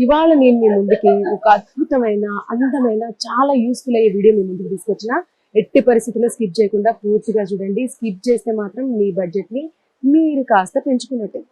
ఇవాళ నేను మీ ముందుకి ఒక అద్భుతమైన అందమైన చాలా యూస్ఫుల్ అయ్యే వీడియో మీ ముందుకు తీసుకొచ్చిన. ఎట్టి పరిస్థితుల్లో స్కిప్ చేయకుండా పూర్తిగా చూడండి. స్కిప్ చేస్తే మాత్రం మీ బడ్జెట్ ని మీరు కాస్త పెంచుకున్నట్టే.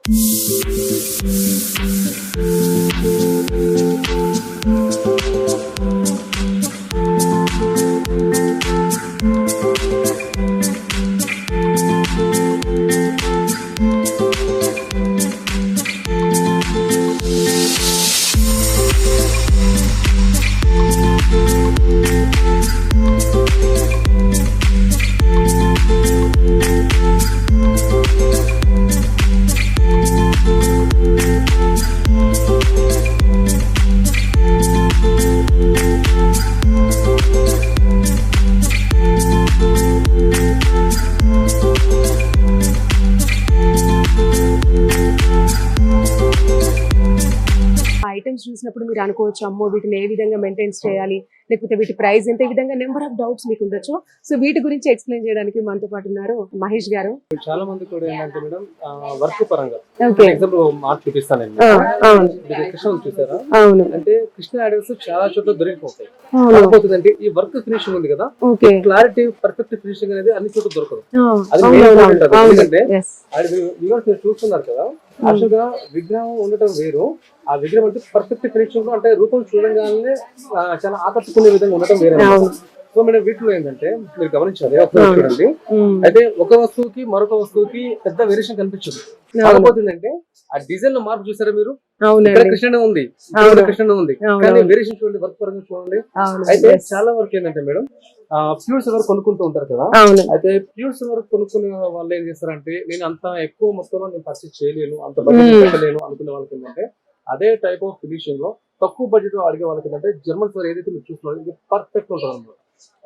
ఐటమ్స్ చూసినప్పుడు మీరు అనుకోవచ్చు, అమ్మో వీటిని ఏ విధంగా మెయింటైన్ చేయాలి, లేకపోతే వీటి ప్రైస్ ఎంత, ఈ విధంగా నెంబర్ ఆఫ్ డౌట్స్ మీకు ఉండొచ్చు. సో వీటి గురించి ఎక్స్ప్లెయిన్ చేయడానికి మనతో పాటు ఉన్నారు మహేష్ గారు. చాలా మంది కూడా ఏంటంటే మేడం వర్క్ పరంగా ఎగ్జాంపుల్ మార్క్ చూపిస్తాను. కృష్ణ చూసారా? అవును. అంటే కృష్ణ ఐడల్స్ చాలా చోట్ల దొరికిపోతాయి. అంటే ఈ వర్క్ ఫినిషింగ్ ఉంది కదా, క్లారిటీ పర్ఫెక్ట్ ఫినిషింగ్ అనేది అన్ని చోట్ల దొరకదు. అది ఎందుకంటే మీరు చూస్తున్నారు కదా, యాక్చువల్ గా విగ్రహం ఉండటం వేరు, ఆ విగ్రహం అంటే పర్ఫెక్ట్ ఫినిషింగ్ లో అంటే రూపం చూడగానే చాలా ఆకట్టుకునే విధంగా ఉండటం వేరే. సో మేడం వీటిలో ఏంటంటే మీరు గమనించాలి, ఒకసారి చూడండి. అయితే ఒక వస్తువుకి మరొక వస్తువుకి పెద్ద వేరియేషన్ కనిపించదు. కాకపోతుందంటే ఆ డిజైన్ లో మార్పు చూసారా మీరు? కృష్ణ ఉంది, కృష్ణ ఉంది, కానీ వేరియేషన్ చూడండి, వర్క్ పరంగా చూడండి. అయితే చాలా వరకు ఏంటంటే మేడం ప్యూర్ సిల్వర్ కొనుక్కుంటూ ఉంటారు కదా. అయితే ప్యూర్ సిల్వర్ కొనుక్కునే వాళ్ళు ఏం చేస్తారంటే, నేను అంత ఎక్కువ మొత్తంలో నేను పర్చేస్ చేయలేను, అంత బడ్జెట్ పెట్టలేను అనుకునే వాళ్ళకి ఏంటంటే అదే టైప్ ఆఫ్ ఫినిషింగ్ లో తక్కువ బడ్జెట్ అడిగే వాళ్ళకి ఏంటంటే జర్మన్ సిల్వర్ ఏదైతే మీరు చూస్తున్నారో ఇది పర్ఫెక్ట్ ఉంటుంది అనమాట.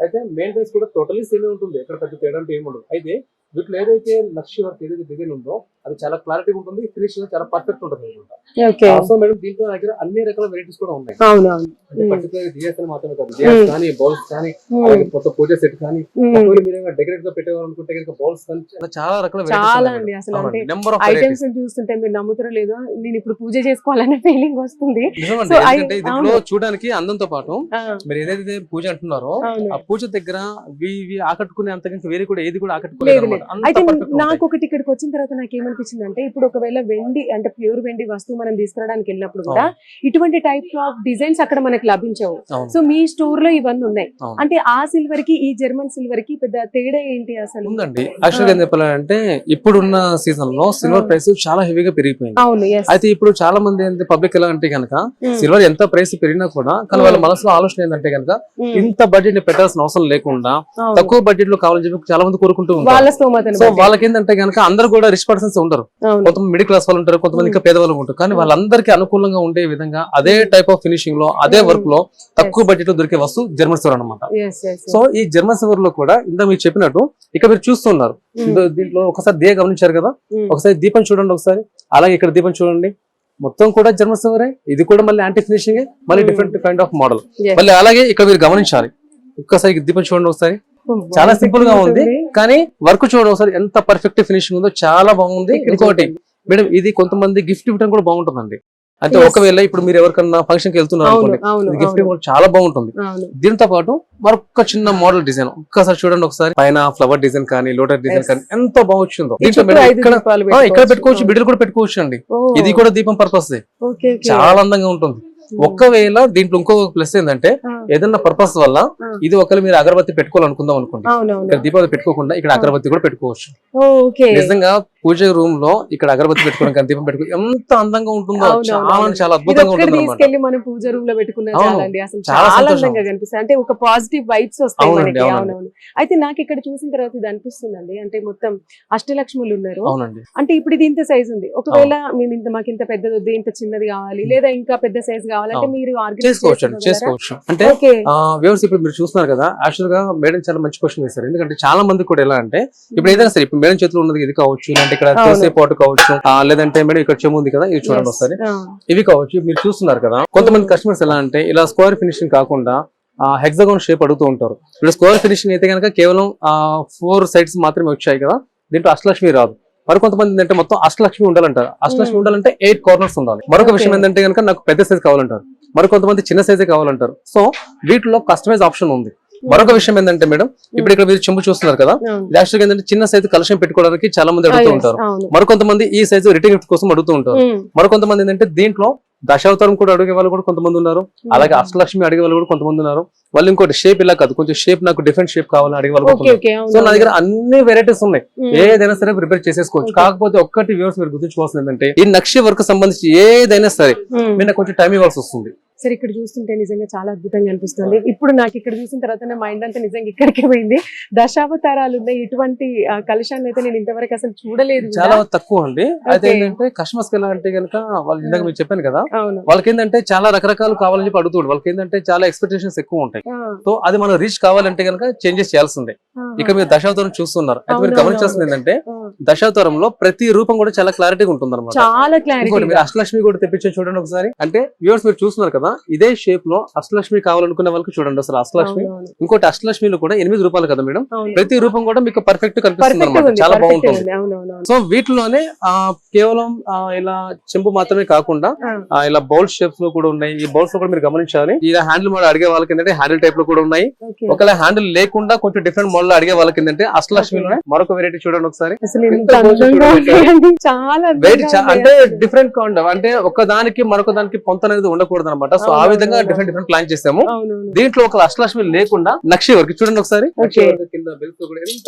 అయితే మెయింటెనెన్స్ కూడా టోటలీ సేమే ఉంటుంది, ఎక్కడ పెద్ద తేడా అంటే ఏమి ఉండదు. అయితే వీటిలో ఏదైతే నక్షి వర్క్ ఏదైతే డిజైన్ ఉందో అది చాలా క్లారిటీ ఉంటుంది, ఫినిషింగ్ చాలా పర్ఫెక్ట్ ఉంటుంది అనమాట. సో మేడం దీంట్లో దగ్గర అన్ని రకాల వెరైటీస్ కూడా ఉన్నాయి. పర్టికులర్ డిఎస్ఎల్ మాత్రమే కాదు, డిఎస్ కానీ బౌల్స్ కానీ కొత్త పూజ సెట్ కానీ మీరు డెకరేట్ గా పెట్టాలనుకుంటే కనుక బౌల్స్ కానీ చాలా రకాల ఐటమ్స్ చూస్తుంటే మీరు నమ్ముతారో లేదో, నేను ఇప్పుడు పూజ చేసుకోవాలనే ఫీలింగ్ వస్తుంది. దీంట్లో చూడడానికి అందంతో పాటు మీరు ఏదైతే పూజ అంటున్నారో ఆ పూజ దగ్గర ఆకట్టుకునే అంతకంటే వేరే కూడా ఏది కూడా ఆకట్టుకోలేదు. అయితే నాకు ఒకటి ఇక్కడికి వచ్చిన తర్వాత నాకు ఏమనిపించింది అంటే, ఇప్పుడు ఒకవేళ వెండి అంటే ప్యూర్ వెండి వస్తువు మనం తీసుకురావడానికి వెళ్ళినప్పుడు కూడా ఇటువంటి టైప్ ఆఫ్ డిజైన్స్ అక్కడ మనకు లభించవు. సో మీ స్టోర్ లో ఇవన్నీ ఉన్నాయి అంటే ఆ సిల్వర్ కి ఈ జర్మన్ సిల్వర్ కి పెద్ద తేడా ఏంటి అసలు? ఉందండి. యాక్చువల్గా ఏం చెప్పాలంటే ఇప్పుడున్న సీజన్ లో సిల్వర్ ప్రైస్ చాలా హెవీగా పెరిగిపోయింది. అయితే ఇప్పుడు చాలా మంది ఏంటి పబ్లిక్ ఎలా అంటే కనుక సిల్వర్ ఎంత ప్రైస్ పెరిగినా కూడా కానీ వాళ్ళ మనసులో ఆలోచన ఏంటంటే కనుక ఇంత బడ్జెట్ ని పెట్టాల్సిన అవసరం లేకుండా తక్కువ బడ్జెట్ లో కావాలని చెప్పి చాలా మంది కోరుకుంటూ ఉంటారు. సో వాళ్ళకి ఏంటంటే కనుక అందరూ కూడా రిచ్ పర్సన్స్ ఉండరు, కొంతమంది మిడిల్ క్లాస్ వాళ్ళు ఉంటారు, కొంతమంది ఇంకా పేదవాళ్ళు ఉంటారు. కానీ వాళ్ళందరికీ అనుకూలంగా ఉండే విధంగా అదే టైప్ ఆఫ్ ఫినిషింగ్ లో అదే వర్క్ లో తక్కువ బడ్జెట్ లో దొరికే వస్తువు జర్మన్ సిల్వర్ అనమాట. సో ఈ జర్మన్ సిల్వర్ లో కూడా ఇంత మీరు చెప్పినట్టు ఇక్కడ మీరు చూస్తున్నారు, దీంట్లో ఒకసారి దియ గమనించారు కదా, ఒకసారి దీపం చూడండి ఒకసారి, అలాగే ఇక్కడ దీపం చూడండి, మొత్తం కూడా జర్మన్ సిల్వరే. ఇది కూడా మళ్ళీ యాంటీ ఫినిషింగ్, మళ్ళీ డిఫరెంట్ కైండ్ ఆఫ్ మోడల్. మళ్ళీ అలాగే ఇక్కడ మీరు గమనించాలి, ఒక్కసారి దీపం చూడండి ఒకసారి, చాలా సింపుల్ గా ఉంది కానీ వర్క్ చూడండి ఒకసారి ఎంత పర్ఫెక్ట్ ఫినిషింగ్ ఉందో, చాలా బాగుంది. ఇంకోటి మేడం ఇది కొంతమంది గిఫ్ట్ ఇవ్వడం కూడా బాగుంటుందండి. అంటే ఒకవేళ ఇప్పుడు మీరు ఎవరికన్నా ఫంక్షన్ కి వెళ్తున్నారు అనుకోండి, గిఫ్ట్ కూడా చాలా బాగుంటుంది. దీంతో పాటు మరొక చిన్న మోడల్ డిజైన్ ఒక్కసారి చూడండి ఒకసారి, పైన ఫ్లవర్ డిజైన్ కానీ లోటస్ డిజైన్ కానీ ఎంత బాగుందో. ఇక్కడ పెట్టుకోవచ్చు, బిడ్డలు కూడా పెట్టుకోవచ్చు అండి. ఇది కూడా దీపం పర్పస్ చాలా అందంగా ఉంటుంది. ఒకవేళ దీంట్లో ఇంకో ప్లస్ ఏంటంటే ఏదన్నా పర్పస్ వల్ల ఇది ఒకవేళ మీరు అగరబత్తి పెట్టుకోవాలనుకుందాం అనుకోండి, ఇక్కడ దీపావళి పెట్టుకోకుండా ఇక్కడ అగరబత్తి కూడా పెట్టుకోవచ్చు. నిజంగా పూజ రూమ్ లో ఇక్కడ అగరబత్తి పెట్టుకోవడం కానీ దీపం పెట్టుకో ఎంత అందంగా ఉంటుందో, చాలా చాలా అద్భుతంగా ఉంటుంది. మనం పూజ రూమ్ లో చాలా అందంగా కనిపిస్తుంది, అంటే ఒక పాజిటివ్ వైబ్స్ వస్తాయి. అయితే నాకు ఇక్కడ చూసిన తర్వాత ఇది అనిపిస్తుందండి, అంటే మొత్తం అష్టలక్ష్ములు ఉన్నారు. అంటే ఇప్పుడు ఇది ఇంత సైజ్ ఉంది, ఒకవేళ మేము ఇంత మాకు ఇంత పెద్దది వద్దు, ఇంత చిన్నది కావాలి, లేదా ఇంకా పెద్ద సైజ్ కావాలంటే మీరు చేసుకోవచ్చు. అంటే వ్యూవర్స్ ఇప్పుడు మీరు చూస్తున్నారు కదా, యాక్చువల్ గా మేడం చాలా మంచి క్వశ్చన్ వేశారు. ఎందుకంటే చాలా మంది కూడా ఎలా అంటే ఇప్పుడు ఏదైనా సరే ఇప్పుడు మేడం చేతిలో ఉన్నది ఇది కావచ్చు, ఇక్కడ చేసే పాటు కావచ్చు, లేదంటే మేడం ఇక్కడ చెము ఉంది కదా, ఇది చూడండి ఒకసారి, ఇవి కావచ్చు. మీరు చూస్తున్నారు కదా, కొంతమంది కస్టమర్స్ ఎలా అంటే ఇలా స్క్వేర్ ఫినిషింగ్ కాకుండా హెక్సాగోన్ షేప్ అడుగుతూ ఉంటారు. ఇప్పుడు స్క్వేర్ ఫినిషింగ్ అయితే కనుక కేవలం 4 సైడ్స్ మాత్రమే వచ్చాయి కదా, దీంట్లో అష్టలక్ష్మి రాదు. మరి కొంతమంది ఏంటంటే మొత్తం అష్టలక్ష్మి ఉండాలంటారు. అష్టలక్ష్మి ఉండాలంటే 8 కార్నర్స్ ఉండాలి. మరొక విషయం ఏంటంటే కనుక నాకు పెద్ద సైజ్ కావాలంటారు, మరి కొంతమంది చిన్న సైజే కావాలంటారు. సో వీటిలో కస్టమైజ్ ఆప్షన్ ఉంది. మరొక విషయం ఏంటంటే మేడం, ఇప్పుడు ఇక్కడ మీరు చెంబు చూస్తున్నారు కదా, ఇది యాక్చువల్గా ఏంటంటే చిన్న సైజు కలశం పెట్టుకోవడానికి చాలా మంది అడుగుతూ ఉంటారు. మరికొంతమంది ఈ సైజు రిటర్న్ గిఫ్ట్ కోసం అడుగుతూ ఉంటారు. మరికొంతమంది ఏంటంటే దీంట్లో దశావతారం కూడా అడిగే వాళ్ళు కూడా కొంతమంది ఉన్నారు, అలాగే అష్టలక్ష్మి అడిగే వాళ్ళు కూడా కొంతమంది ఉన్నారు. వాళ్ళు ఇంకోటి షేప్ ఇలా కాదు, కొంచెం షేప్ నాకు డిఫరెంట్ షేప్ కావాలని అడిగే వాళ్ళు. సో నా దగ్గర అన్ని వెరైటీస్ ఉన్నాయి, ఏదైనా సరే ప్రిపేర్ చేసేసుకోవచ్చు. కాకపోతే ఒక్కటి వ్యూవర్స్ మీరు గుర్తుంచుకోవాల్సింది ఏంటంటే ఈ నక్షి వర్క్ సంబంధించి ఏదైనా సరే మీరు కొంచెం టైం ఇవ్వాల్సి వస్తుంది. సరే ఇక్కడ చూస్తుంటే నిజంగా చాలా అద్భుతంగా అనిపిస్తుంది. ఇప్పుడు నాకు ఇక్కడ చూసిన తర్వాత నా మైండ్ అంతా నిజంగా ఇక్కడికే పోయింది. దశావతారాలు ఉన్నాయి, ఇటువంటి కలశాన్ని అయితే నేను ఇంతవరకు అసలు చూడలేదు. చాలా తక్కువ అండి. అయితే ఏంటంటే కస్టమర్స్ ఎలా అంటే కనుక వాళ్ళు ఇందాక మీరు చెప్పాను కదా, వాళ్ళకి ఏంటంటే చాలా రకరకాలు కావాలని చెప్పి అడుగుతాడు. వాళ్ళకి ఏంటంటే చాలా ఎక్స్పెక్టేషన్స్ ఎక్కువ ఉంటాయి. సో అది మనం రీచ్ కావాలంటే కనుక చేంజెస్ చేయాల్సిందే. ఇక్కడ మీరు దశావతారం చూస్తున్నారు, అయితే మీరు గమనించాల్సింది ఏంటంటే దశావతారంలో ప్రతి రూపం కూడా చాలా క్లారిటీగా ఉంటుంది అనమాట. చాలా క్లారిటీ. మీరు అష్టలక్ష్మి కూడా తెప్పించి చూడండి ఒకసారి. అంటే వ్యూవర్స్ మీరు చూస్తున్నారు కదా, ఇదే షేప్ లో అష్టలక్ష్మి కావాలనుకునే వాళ్ళకి చూడండి అసలు అష్టలక్ష్మి. ఇంకోటి అష్టలక్ష్మిలో కూడా 8 రూపాయలు కదా మేడం, ప్రతి రూపం కూడా మీకు పర్ఫెక్ట్ కనిపిస్తుంది అనమాట, చాలా బాగుంటుంది. సో వీటిలోనే కేవలం ఇలా చెంబు మాత్రమే కాకుండా ఇలా బౌల్ షేప్స్ లో కూడా ఉన్నాయి. ఈ బౌల్స్ లో కూడా మీరు గమనించాలి, ఇలా హ్యాండిల్ మోడల్ అడిగే వాళ్ళకి ఏంటంటే హ్యాండిల్ టైప్ లో కూడా ఉన్నాయి. ఒకవేళ హ్యాండిల్ లేకుండా కొంచెం డిఫరెంట్ మోడల్ అడిగే వాళ్ళకి ఏంటంటే అష్టలక్ష్మిలోనే మరొక వెరైటీ చూడండి ఒకసారి. అంటే డిఫరెంట్ గా ఉండవు, అంటే ఒక దానికి మరొక దానికి పొంత అనేది ఉండకూడదు అనమాట. సో ఆ విధంగా డిఫరెంట్ ప్లాన్ చేసాము. దీంట్లో ఒక అష్టలక్ష్మి లేకుండా నక్షి వరకు చూడండి ఒకసారి.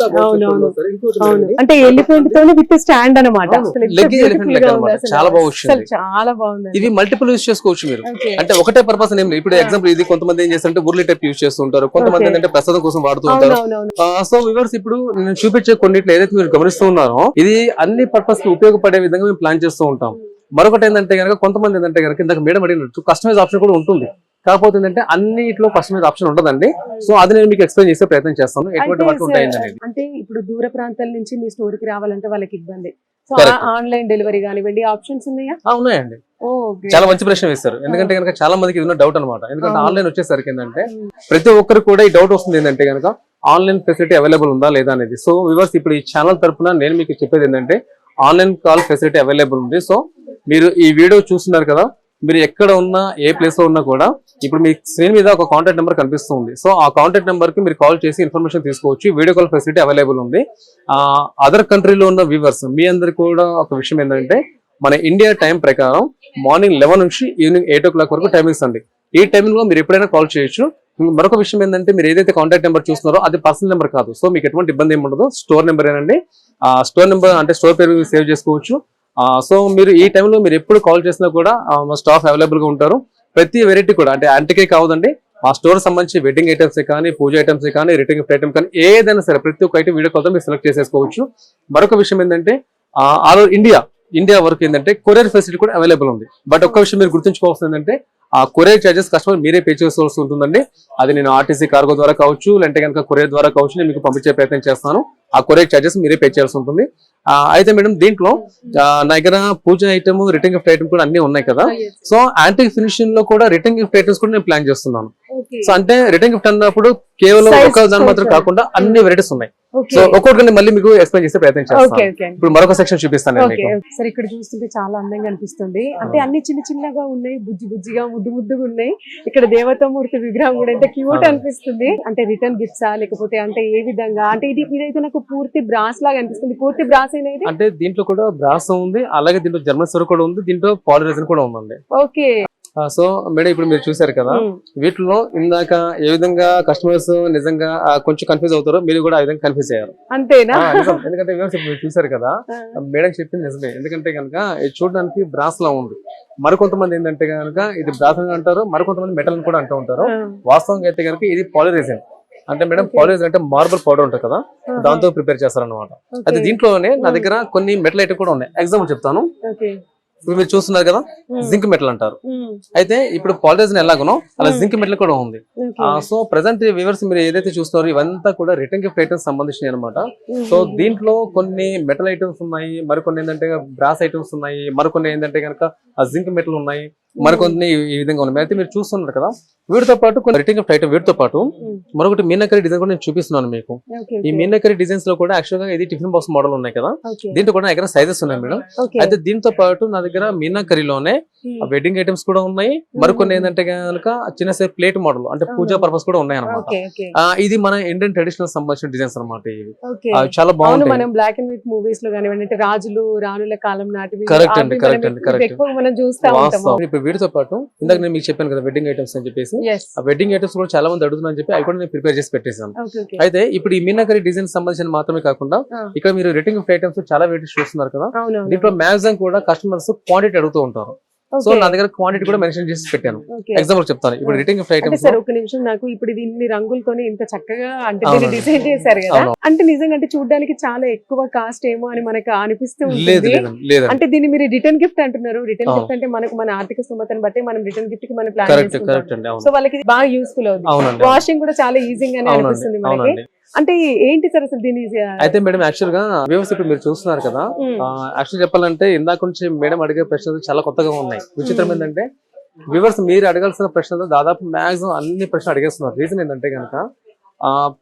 అంటే ఎలిఫెంట్ తో విత్ స్టాండ్ అన్నమాట, చాలా బాగుంది, చాలా బాగుంది. ఇవి మల్టిపుల్ యూజ్ చేసుకోవచ్చు మీరు, అంటే ఒకటే పర్పస్ ఏం లేదు. ఇప్పుడు ఎగ్జాంపుల్ ఇది కొంతమంది ఏం చేస్తారంటే ఉర్లీ టైప్ యూజ్ చేస్తుంటారు, కొంతమంది ఏంటంటే ప్రసాదం కోసం వాడుతూ ఉంటారు. సో వివర్స్ ఇప్పుడు నేను చూపించే కొన్నిట్లో ఏదైతే మీరు గమనిస్తూ ఉన్నారో ఇది అన్ని పర్పస్ కి ఉపయోగపడే విధంగా మేము ప్లాన్ చేస్తూ ఉంటాం. మరొకటి ఏంటంటే కనుక కొంతమంది ఏంటంటే కనుక ఇందాక మేడం అడిగినట్టు కస్టమైజ్ ఆప్షన్ కూడా ఉంటుంది. కాకపోతే ఏంటంటే అన్నిట్లో కస్టమైజ్ ఆప్షన్ ఉండదండి. సో అది నేను మీకు ఎక్స్ప్లెయిన్ చేసే ప్రయత్నం చేస్తాను, ఎటువంటి వర్క్ ఉంటాయండి. అంటే ఇప్పుడు దూర ప్రాంతాల నుంచి మీ స్టోర్ కి రావాలంటే వాళ్ళకి ఇబ్బంది, సో ఆన్లైన్ డెలివరీ కానివ్వండి ఆప్షన్స్ ఉన్నాయా? ఉన్నాయండి. చాలా మంచి ప్రశ్న వేస్తారు, ఎందుకంటే కనుక చాలా మందికి ఇది డౌట్ అనమాట. ఎందుకంటే ఆన్లైన్ వచ్చేసరికి ఏంటంటే ప్రతి ఒక్కరు కూడా ఈ డౌట్ వస్తుంది ఏంటంటే కనుక ఆన్లైన్ ఫెసిలిటీ అవైలబుల్ ఉందా లేదా అనేది. సో వివర్స్ ఇప్పుడు ఈ ఛానల్ తరఫున నేను మీకు చెప్పేది ఏంటంటే ఆన్లైన్ కాల్ ఫెసిలిటీ అవైలబుల్ ఉంది. సో మీరు ఈ వీడియో చూస్తున్నారు కదా, మీరు ఎక్కడ ఉన్నా ఏ ప్లేస్ లో ఉన్నా కూడా ఇప్పుడు మీ స్క్రీన్ మీద ఒక కాంటాక్ట్ నెంబర్ కనిపిస్తుంది. సో ఆ కాంటాక్ట్ నెంబర్ కి మీరు కాల్ చేసి ఇన్ఫర్మేషన్ తీసుకోవచ్చు. వీడియో కాల్ ఫెసిలిటీ అవైలబుల్ ఉంది. అదర్ కంట్రీలో ఉన్న వ్యూవర్స్ మీ అందరికి కూడా ఒక విషయం ఏంటంటే మన ఇండియా టైం ప్రకారం మార్నింగ్ 11 నుంచి ఈవినింగ్ 8 o'clock వరకు టైమింగ్స్ అండి. ఈ టైమింగ్ లో మీరు ఎప్పుడైనా కాల్ చేయొచ్చు. మరొక విషయం ఏంటంటే మీరు ఏదైతే కాంటాక్ట్ నెంబర్ చూస్తున్నారో అది పర్సనల్ నెంబర్ కాదు. సో మీకు ఎటువంటి ఇబ్బంది ఏమి ఉండదు, స్టోర్ నెంబర్ ఏనండి. స్టోర్ నెంబర్ అంటే స్టోర్ పేరు సేవ్ చేసుకోవచ్చు. సో మీరు ఈ టైంలో మీరు ఎప్పుడు కాల్ చేసినా కూడా మా స్టాఫ్ అవైలబుల్ గా ఉంటారు. ప్రతి వెరైటీ కూడా అంటే యాంటికే కావదండి, మా స్టోర్ సంబంధించి వెడ్డింగ్ ఐటమ్స్ కానీ పూజ ఐటమ్స్ కానీ రిటర్న్ గిఫ్ట్ ఐటమ్ కానీ ఏదైనా సరే ప్రతి ఒక్క ఐటమ్ వీడియో కాల్ తో మీరు సెలెక్ట్ చేసేసుకోవచ్చు. మరొక విషయం ఏంటంటే ఆల్ ఓవర్ ఇండియా వరకు ఏంటంటే కొరియర్ ఫెసిలిటీ కూడా అవైలబుల్ ఉంది. బట్ ఒక్క విషయం మీరు గుర్తుంచుకోవాల్సింది ఏంటంటే ఆ కొరియర్ చార్జెస్ కస్టమర్ మీరే పే చేయాల్సి ఉంటుందండి. అది నేను ఆర్టీసీ కార్గో ద్వారా కావచ్చు, లేదంటే కనుక కొరియర్ ద్వారా కావచ్చు, నేను మీకు పంపించే ప్రయత్నం చేస్తాను. ఆ కొరియర్ చార్జెస్ మీరే పే చేయాల్సి ఉంటుంది. అయితే మేడం దీంట్లో నా దగ్గర పూజ ఐటమ్ రిటర్న్ గిఫ్ట్ ఐటమ్ కూడా అన్ని ఉన్నాయి కదా. సో యాంటిక్ ఫినిషింగ్ లో కూడా రిటర్న్ గిఫ్ట్ ఐటమ్స్ కూడా నేను ప్లాన్ చేస్తున్నాను. సో అంటే రిటర్న్ గిఫ్ట్ అన్నప్పుడు కేవలం ఒక దాని మాత్రం కాకుండా అన్ని వెరైటీస్ ఉన్నాయి. సో ఒక్కొక్కటి మళ్ళీ మీకు ఎక్స్ప్లెయిన్ చేసే ప్రయత్నం చేస్తాను. ఇప్పుడు మరొక సెక్షన్ చూపిస్తాను. సరే ఇక్కడ చూస్తుంటే చాలా అందంగా అనిపిస్తుంది. అంటే అన్ని చిన్న చిన్నగా ఉన్నాయి, బుజ్జిగా ముద్దుగా ఉన్నాయి. ఇక్కడ దేవతామూర్తి విగ్రహం కూడా ఎంత క్యూట్ అనిపిస్తుంది. అంటే రిటర్న్ గిఫ్ట్సా లేకపోతే అంటే ఏ విధంగా అంటే ఇదైతే నాకు పూర్తి బ్రాస్ లాగా అనిపిస్తుంది. పూర్తి బ్రాస్ అనేది అంటే దీంట్లో కూడా బ్రాస్ ఉంది, అలాగే దీంట్లో జర్మన్ స్వర్ కూడా ఉంది, దీంట్లో పాలిరెజిన్ కూడా ఉందండి. ఓకే. సో మేడం ఇప్పుడు మీరు చూసారు కదా, వీటిలో ఇందాక ఏ విధంగా కస్టమర్స్ నిజంగా కొంచెం కన్ఫ్యూజ్ అవుతారో మీరు కూడా ఆ విధంగా కన్ఫ్యూజ్ అయ్యారు. అంతేనా? ఎందుకంటే మీరు చూసారు కదా, మేడం చెప్పింది నిజమే. ఎందుకంటే కనుక ఇది చూడడానికి బ్రాస్ లా ఉంది. మరికొంతమంది ఏంటంటే కనుక ఇది బ్రాస్ అని అంటారు, మరికొంతమంది మెటల్ అని కూడా అంటూ ఉంటారు. వాస్తవంగా అయితే కనుక ఇది పాలిరెజిన్. అంటే మేడం పాలిరెజిన్ అంటే మార్బుల్ పౌడర్ ఉంటుంది కదా, దాంతో ప్రిపేర్ చేస్తారన్నమాట. అయితే దీంట్లోనే నా దగ్గర కొన్ని మెటల్ ఐటమ్ కూడా ఉన్నాయి. ఎగ్జాంపుల్ చెప్తాను. ఇప్పుడు మీరు చూస్తున్నారు కదా, జింక్ మెటల్ అంటారు. అయితే ఇప్పుడు పాలిరెజిన్ ఎలాగనో అలా జింక్ మెటల్ కూడా ఉంది. సో ప్రెసెంట్ వ్యూవర్స్ మీరు ఏదైతే చూస్తున్నారో ఇవంతా కూడా రిటర్న్ గిఫ్ట్ ఐటమ్స్ సంబంధించినవి అనమాట. సో దీంట్లో కొన్ని మెటల్ ఐటమ్స్ ఉన్నాయి, మరికొన్ని ఏంటంటే బ్రాస్ ఐటమ్స్ ఉన్నాయి, మరికొన్ని ఏంటంటే కనుక జింక్ మెటల్ ఉన్నాయి, మరికొన్ని ఈ విధంగా ఉన్నాయి. అయితే మీరు చూస్తున్నారు కదా, వీటితో పాటు కొన్ని రిటర్న్ గిఫ్ట్ ఐటమ్ వీటితో పాటు మరొకటి మీనాకరి డిజైన్ కూడా నేను చూపిస్తున్నాను మీకు. ఈ మీనాకరి డిజైన్స్ లో కూడా యాక్చువల్ గా ఇది టిఫిన్ బాక్స్ మోడల్ ఉన్నాయి కదా, దీంట్లో కూడా నా దగ్గర సైజెస్ ఉన్నాయి మేడం. అయితే దీంతో పాటు నా దగ్గర మీనాకరిలోనే వెడ్డింగ్ ఐటమ్స్ కూడా ఉన్నాయి. మరికొన్ని ఏంటంటే కనుక చిన్న సేపు ప్లేట్ మోడల్ అంటే పూజా పర్పస్ కూడా ఉన్నాయి అనమాట. ఇది మన ఇండియన్ ట్రెడిషనల్ సంబంధించిన డిజైన్స్ అనమాట. ఇవి చాలా బాగుంటాయి. మనం బ్లాక్ అండ్ వైట్ మూవీస్ లో కానివ్వండి, రాజులు రాణుల కాలం నాటివి కరెక్ట్ అండి, కరెక్ట్ అండి, కరెక్ట్. ఎక్కువ మనం చూస్తా ఉంటాము. ఇప్పుడు వీటితో పాటు ఇందాక నేను మీకు చెప్పాను కదా వెడ్డింగ్ ఐటమ్స్ అని చెప్పేసి, ఆ వెడ్డింగ్ ఐటమ్స్ కూడా చాలా మంది అడుగుతున్నారని చెప్పి అవి కూడా నేను ప్రిపేర్ చేసి పెట్టేశాను. అయితే ఇప్పుడు ఈ మీనాకరి డిజైన్ సంబంధించిన మాత్రమే కాకుండా ఇక్కడ మీరు రిటర్న్ గిఫ్ట్ ఐటమ్స్ చాలా వెరైటీస్ చూస్తున్నారు కదా, దీంట్లో మ్యాక్సిమం కూడా కస్టమర్స్ క్వాంటిటీ అడుగుతూ ఉంటారు. సో నా దగ్గర క్వాంటిటీ కూడా మెన్షన్ చేసి పెట్టాను. ఎగ్జాంపుల్ చెప్తాను, ఇప్పుడు రిటర్న్ గిఫ్ట్ ఐటమ్స్ సార్ ఒక నిమిషం, నాకు ఇప్పుడు ఇది ఇన్ని రంగులతోనే ఇంత చక్కగా అంటే దీన్ని డిజైన్ చేశారు కదా, అంటే నిజంగా అంటే చూడడానికి చాలా ఎక్కువ కాస్ట్ ఏమో అని మనకు అనిపిస్తూ ఉంటుంది. అంటే దీన్ని మీరు రిటర్న్ గిఫ్ట్ అంటున్నారు. రిటర్న్ గిఫ్ట్ అంటే మనకు మన ఆర్థిక స్తోమతను బట్టి మనం రిటర్న్ గిఫ్ట్ కి మనం ప్లాన్ చేసుకుంటాం. సో వాళ్ళకి బాగా యూస్ఫుల్ అవుతుంది. వాషింగ్ కూడా చాలా ఈజీగానే అనిపిస్తుంది మనకి. అంటే ఏంటి సార్ అసలు దీని? అయితే మేడం యాక్చువల్ గా వ్యూవర్స్ ఇప్పుడు మీరు చూస్తున్నారు కదా, యాక్చువల్ చెప్పాలంటే ఇందాక నుంచి మేడం అడిగే ప్రశ్నలు చాలా కొత్తగా ఉన్నాయి. విచిత్రం ఏంటంటే వ్యూవర్స్ మీరు అడగాల్సిన ప్రశ్నలు దాదాపు మాక్సిమం అన్ని ప్రశ్నలు అడిగేస్తున్నారు. రీజన్ ఏంటంటే కనుక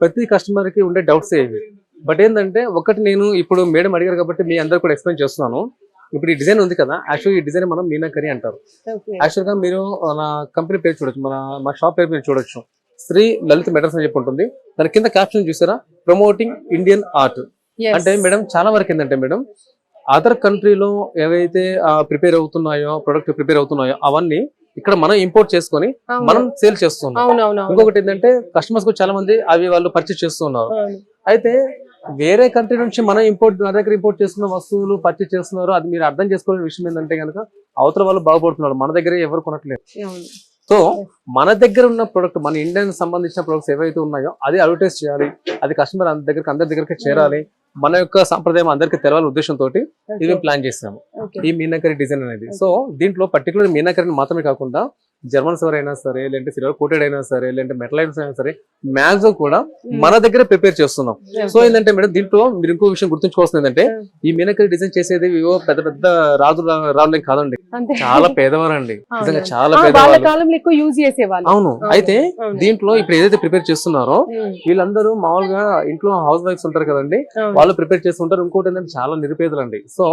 ప్రతి కస్టమర్ కి ఉండే డౌట్స్ ఏవి. బట్ ఏంటంటే ఒకటి నేను ఇప్పుడు మేడం అడిగారు కాబట్టి మీ అందరు కూడా ఎక్స్ప్లెయిన్ చేస్తున్నాను. ఇప్పుడు ఈ డిజైన్ ఉంది కదా, యాక్చువల్ ఈ డిజైన్ మనం మీనాకరి అంటారు. యాక్చువల్ గా మీరు నా కంపెనీ పేరు చూడొచ్చు, మా షాప్ పేరు మీరు చూడొచ్చు, శ్రీ లలిత మెటల్స్ అని చెప్పి ఉంటుంది. దాని కింద క్యాప్షన్ చూసారా, ప్రమోటింగ్ ఇండియన్ ఆర్ట్. అంటే మేడం చాలా వరకు ఏంటంటే మేడం అదర్ కంట్రీలో ఏవైతే ప్రిపేర్ అవుతున్నాయో ప్రొడక్ట్ ప్రిపేర్ అవుతున్నాయో అవన్నీ ఇక్కడ మనం ఇంపోర్ట్ చేసుకొని మనం సేల్ చేస్తున్నాం. ఇంకొకటి ఏంటంటే కస్టమర్స్ కు చాలా మంది అవి వాళ్ళు పర్చేస్ చేస్తున్నారు. అయితే వేరే కంట్రీ నుంచి మన దగ్గర ఇంపోర్ట్ చేస్తున్న వస్తువులు పర్చేస్ చేస్తున్నారు. అది మీరు అర్థం చేసుకోవాల్సిన విషయం ఏంటంటే కనుక అవతల వాళ్ళు బాగుపడుతున్నారు, మన దగ్గర ఎవరు కొనట్లేదు. సో మన దగ్గర ఉన్న ప్రొడక్ట్, మన ఇండియన్ సంబంధించిన ప్రొడక్ట్స్ ఏవైతే ఉన్నాయో అది అడ్వర్టైజ్ చేయాలి, అది కస్టమర్ అందరి దగ్గరికి చేరాలి, మన యొక్క సంప్రదాయం అందరికి తెలవాల ఉద్దేశంతో ఇది ప్లాన్ చేసాము ఈ మీనాకరి డిజైన్ అనేది. సో దీంట్లో పర్టికులర్ మీనాకరిని మాత్రమే కాకుండా జర్మన్స్ ఎవరైనా సరే, లేదంటే సిల్వర్ కోటెడ్ అయినా సరే, లేదంటే మెటల్ ఐటమ్స్ అయినా సరే మాక్సిమం కూడా మన దగ్గర ప్రిపేర్ చేస్తున్నాం. సో ఏంటంటే మేడం దీంట్లో మీరు ఇంకో విషయం గుర్తుంచుకోవాల్సింది ఏంటంటే ఈ మీనాకరి డిజైన్ చేసేది ఏవో పెద్ద పెద్ద రాజులేం కాదండి, చాలా పేదవారండి, నిజంగా చాలా పేదవాళ్ళు. అవును. అయితే దీంట్లో ఇప్పుడు ఏదైతే ప్రిపేర్ చేస్తున్నారో వీళ్ళందరూ మామూలుగా ఇంట్లో హౌస్ వైఫ్స్ ఉంటారు కదండి, వాళ్ళు ప్రిపేర్ చేస్తుంటారు. ఇంకోటి ఏంటంటే చాలా నిరుపేదలండి. సో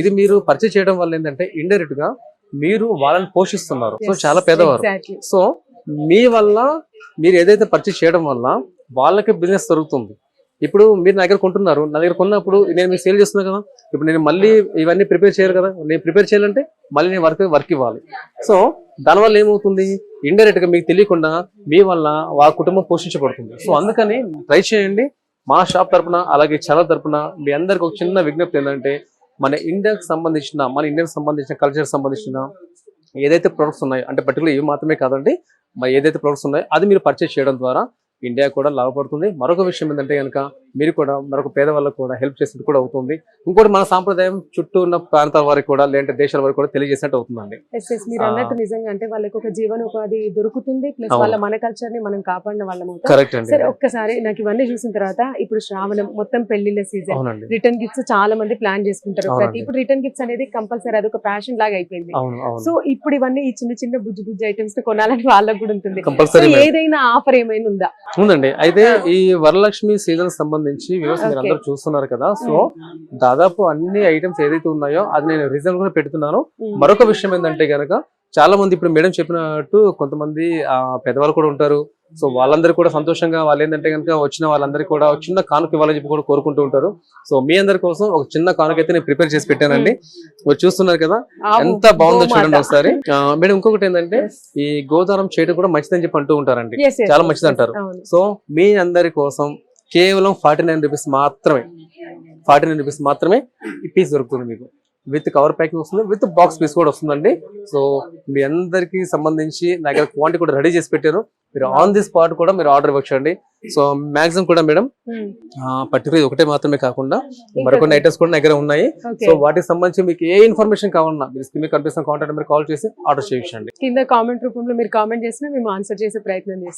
ఇది మీరు పర్చేస్ చేయడం వల్ల ఏంటంటే ఇండైరెక్ట్ గా మీరు వాళ్ళని పోషిస్తున్నారు. సో చాలా పేదవారు. సో మీ వల్ల మీరు ఏదైతే పర్చేస్ చేయడం వల్ల వాళ్ళకి బిజినెస్ జరుగుతుంది. ఇప్పుడు మీరు నా దగ్గర కొంటున్నారు, నా దగ్గర కొన్నప్పుడు నేను మీకు సేల్ చేస్తున్నా కదా, ఇప్పుడు నేను మళ్ళీ ఇవన్నీ ప్రిపేర్ చేయాలి కదా, నేను ప్రిపేర్ చేయాలంటే మళ్ళీ నేను వర్క్ ఇవ్వాలి. సో దానివల్ల ఏమవుతుంది, ఇండైరెక్ట్ గా మీకు తెలియకుండా మీ వల్ల వాళ్ళ కుటుంబం పోషించబడుతుంది. సో అందుకని ట్రై చేయండి. మా షాప్ తరపున అలాగే చాలా తరపున మీ అందరికి ఒక చిన్న విజ్ఞప్తి ఏంటంటే మన ఇండియాకి సంబంధించిన మన ఇండియాకి సంబంధించిన కల్చర్ సంబంధించిన ఏదైతే ప్రొడక్ట్స్ ఉన్నాయో, అంటే పర్టికులర్ ఇవి మాత్రమే కాదండి, మరి ఏదైతే ప్రొడక్ట్స్ ఉన్నాయో అది మీరు పర్చేస్ చేయడం ద్వారా ఇండియా కూడా లాభపడుతుంది. మరొక విషయం ఏంటంటే కనుక మీరు కూడా మరొక పేదవాళ్ళకు కూడా హెల్ప్ చేసినట్టు కూడా అవుతుంది. ఇంకోటి మన సాంప్రదాయం చుట్టూ ఉన్న ప్రాంతాల వారికి కూడా లేదంటే దేశాల వారికి కూడా తెలియజేసినట్టు అవుతుందండి. మీరు అన్నట్టు నిజంగా అంటే వాళ్ళకి ఒక జీవనోపాధి దొరుకుతుంది, ప్లస్ వాళ్ళ మన కల్చర్ ని మనం కాపాడిన వాళ్ళం అవుతాం. కరెక్ట్ అండి. సరే ఒక్కసారి నాకు ఇవన్నీ చూసిన తర్వాత ఇప్పుడు శ్రావణం మొత్తం పెళ్లిళ్ళ సీజన్, రిటర్న్ గిఫ్ట్స్ చాలా మంది ప్లాన్ చేసుకుంటారు. ఇప్పుడు రిటర్న్ గిఫ్ట్స్ అనేది కంపల్సరీ అదొక ప్యాషన్ లాగా అయిపోయింది. సో ఇప్పుడు ఇవన్నీ ఈ చిన్న చిన్న బుజ్జి ఐటమ్స్ కొనాలని వాళ్ళకి కూడా ఉంటుంది. ఏదైనా ఆఫర్ ఏమైనా ఉందా? ఉందండి. అయితే ఈ వరలక్ష్మి సీజన్ సంబంధించి మీరు అందరూ చూస్తున్నారు కదా, సో దాదాపు అన్ని ఐటమ్స్ ఏదైతే ఉన్నాయో అది నేను రీజనబుల్ గా పెడుతున్నాను. మరొక విషయం ఏంటంటే గనక చాలా మంది ఇప్పుడు మేడం చెప్పినట్టు కొంతమంది పెద్దవాళ్ళు కూడా ఉంటారు. సో వాళ్ళందరూ కూడా సంతోషంగా వాళ్ళు ఏంటంటే కనుక వచ్చిన వాళ్ళందరికీ కూడా చిన్న కానుక ఇవ్వాలని చెప్పి కూడా కోరుకుంటూ ఉంటారు. సో మీ అందరి కోసం ఒక చిన్న కానుక అయితే నేను ప్రిపేర్ చేసి పెట్టానండి. మీరు చూస్తున్నారు కదా ఎంత బాగుందో చూడండి ఒకసారి. మేడం ఇంకొకటి ఏంటంటే ఈ గోదానం చేయడం కూడా మంచిదని చెప్పి అంటూ ఉంటారండి, చాలా మంచిది అంటారు. సో మీ అందరి కోసం కేవలం 49 రూపీస్ మాత్రమే, 49 రూపీస్ మాత్రమే ఈ పీస్ దొరుకుతుంది మీకు. విత్ కవర్ ప్యాకింగ్ వస్తుంది, విత్ బాక్స్ పీస్ కూడా వస్తుందండి. సో మీ అందరికి సంబంధించి నా దగ్గర క్వాంటిటీ కూడా రెడీ చేసి పెట్టాను. మీరు ఆన్ ది స్పాట్ కూడా మీరు ఆర్డర్ ఇవ్వచ్చండి. సో మాక్సిమం కూడా మేడం పర్టికులర్ ఒకటే మాత్రమే కాకుండా మరికొన్ని ఐటమ్స్ కూడా దగ్గర ఉన్నాయి. సో వాటికి సంబంధించి మీకు ఏ ఇన్ఫర్మేషన్ కావాలన్నా మీరు స్క్రీన్ కనిపిస్తున్న కాంటాక్ట్ నెంబర్ కాల్ చేసి ఆర్డర్ చేయించండి. కింద కామెంట్ రూపంలో మీరు కామెంట్ చేసినా మేము ఆన్సర్ చేసే ప్రయత్నం చేస్తాం.